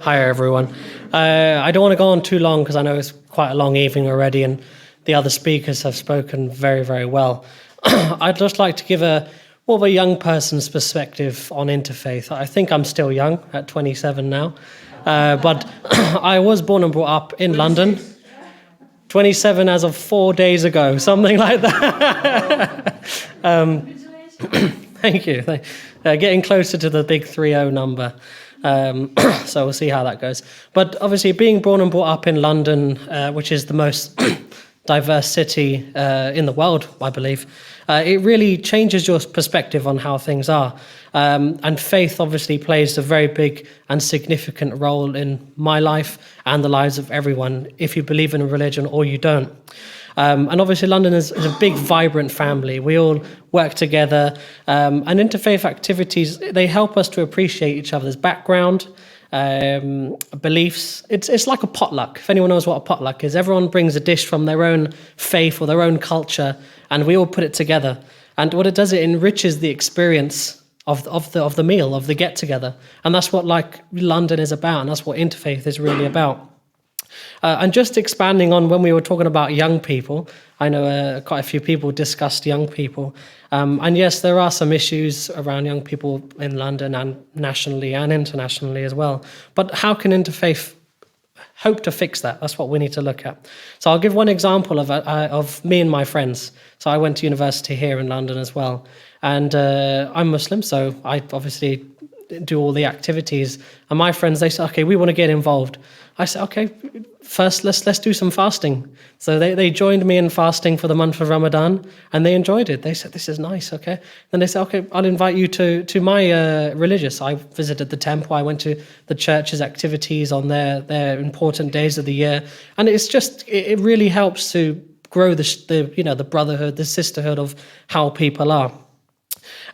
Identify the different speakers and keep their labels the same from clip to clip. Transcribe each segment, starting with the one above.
Speaker 1: Hi, everyone. I don't want to go on too long because I know it's quite a long evening already and the other speakers have spoken very, very well. I'd just like to give more of a young person's perspective on interfaith. I think I'm still young, at 27 now, but I was born and brought up in London. 27 as of 4 days ago, something like that. Thank you. Getting closer to the big 30 number. So we'll see how that goes. But obviously being born and brought up in London, which is the most diverse city in the world, I believe, it really changes your perspective on how things are. And faith obviously plays a very big and significant role in my life and the lives of everyone, if you believe in a religion or you don't. And obviously London is a big, vibrant family. We all work together. And interfaith activities, they help us to appreciate each other's background, beliefs. It's like a potluck. If anyone knows what a potluck is, everyone brings a dish from their own faith or their own culture, and we all put it together. And what it does, it enriches the experience of the meal, of the get-together. And that's what London is about, and that's what interfaith is really about. And just expanding on when we were talking about young people, I know quite a few people discussed young people. And yes, there are some issues around young people in London and nationally and internationally as well. But how can interfaith hope to fix that? That's what we need to look at. So I'll give one example of me and my friends. So I went to university here in London as well. And I'm Muslim, so I obviously do all the activities. And my friends, they say, okay, we want to get involved. I said, okay, first let's do some fasting. So they joined me in fasting for the month of Ramadan, and they enjoyed it. They said, this is nice, okay. Then they said, okay, I'll invite you to my religious. I visited the temple. I went to the church's activities on their important days of the year, and it's just it really helps to grow the brotherhood, the sisterhood of how people are.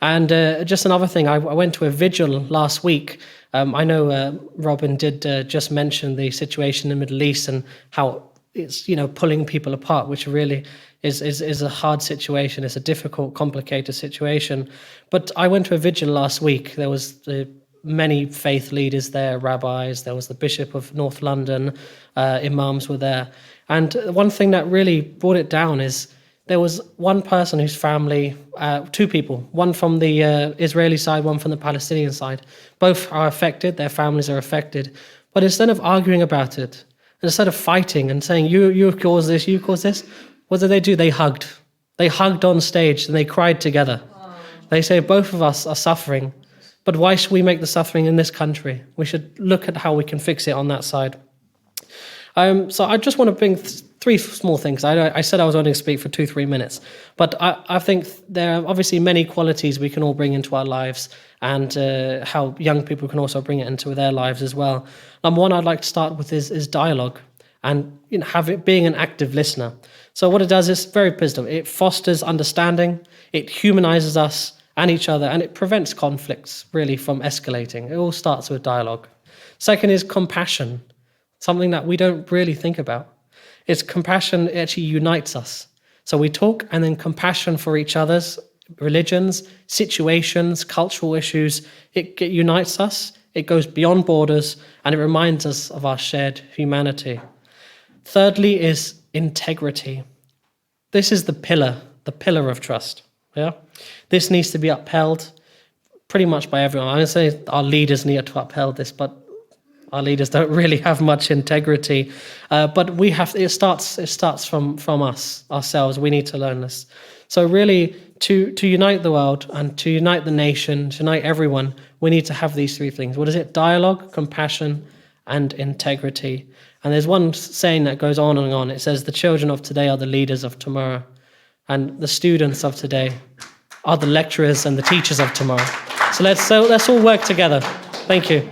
Speaker 1: And just another thing, I went to a vigil last week. I know Robin did just mention the situation in the Middle East and how it's pulling people apart, which really is a hard situation. It's a difficult, complicated situation. But I went to a vigil last week. There was many faith leaders there, rabbis. There was the Bishop of North London. Imams were there. And one thing that really brought it down is there was one person whose family, two people, one from the Israeli side, one from the Palestinian side. Both are affected, their families are affected. But instead of arguing about it, instead of fighting and saying, you caused this, you caused this, what did they do? They hugged. They hugged on stage and they cried together. They say, both of us are suffering, but why should we make the suffering in this country? We should look at how we can fix it on that side. So I just want to bring three small things. I said I was only going to speak for 2-3 minutes, but I think there are obviously many qualities we can all bring into our lives, and how young people can also bring it into their lives as well. Number one I'd like to start with is dialogue, and have it being an active listener. So what it does is very positive. It fosters understanding, it humanizes us and each other, and it prevents conflicts really from escalating. It all starts with dialogue. Second is compassion. Something that we don't really think about. It's compassion actually unites us. So we talk, and then compassion for each other's religions, situations, cultural issues, it unites us, it goes beyond borders, and it reminds us of our shared humanity. Thirdly is integrity. This is the pillar of trust. Yeah, this needs to be upheld pretty much by everyone. I'm going to say our leaders need to uphold this, but our leaders don't really have much integrity, but we have. It starts from us ourselves. We need to learn this. So really, to unite the world and to unite the nation, to unite everyone, we need to have these three things. What is it? Dialogue, compassion, and integrity. And there's one saying that goes on and on. It says, "The children of today are the leaders of tomorrow, and the students of today are the lecturers and the teachers of tomorrow." So let's all work together. Thank you.